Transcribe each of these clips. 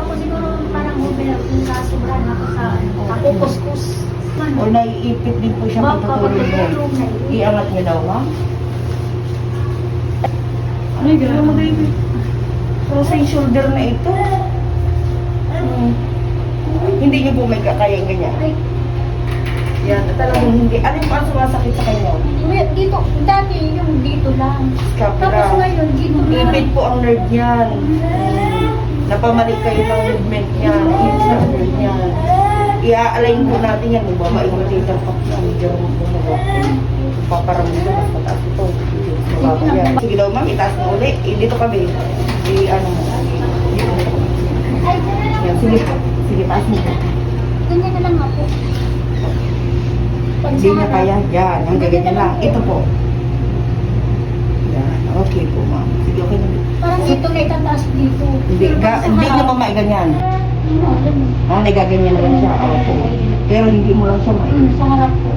ako siguro parang sobrang ako sa ako kuskus. O naiipit din po siya pagtutulog niya. Iangat niyo daw, ma'am. Ay, gano'n mo din. Frozen shoulder na ito. Hindi niyo po may kakayain ganyan. Yan, talagang hindi. Ano pa ang sumasakit sa kanya? Dito, dati yung dito lang. Scapula. Tapos ngayon, dito lang. Ipit po ang nerve niyan. Napamalik kayo ng movement niya. Ipit ang nerve niyan. I-align po natin yan. Babae mo later pa yan. Medyo po paparamdam dito. Mas mataas ito. Mababa yan. Sige daw ma'am, itaas mo ulit. Dito kami. Ano mo. Ay, Yan, sige. Sige, taas mo. ganyan na lang ako. Hindi niya kaya. Yan, ang gaganyan lang. Ito po. Yan, okay po ma'am. Sige, okay na. Parang dito may tataas dito. Hindi niya pa maiganyan. Nagaganyan na lang siya. Opo. Pero hindi mo lang siya maiganyan. Sa harap ko.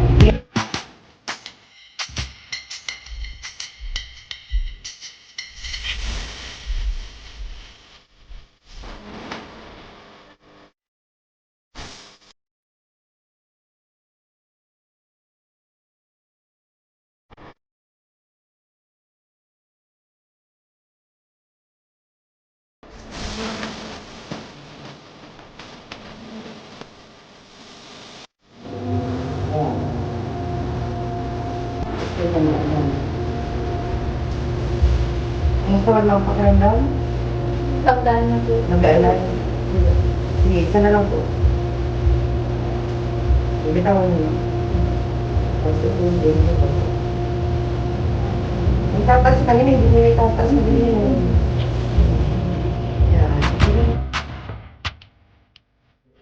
Ang tawag lang pakiramdam? Tagdaan na po. Nag-aalala. Sige, isa na lang po. Bitawan niyo. Kasi hindi niyo po. Ang tatas kanina, hindi niyo itatas kanina.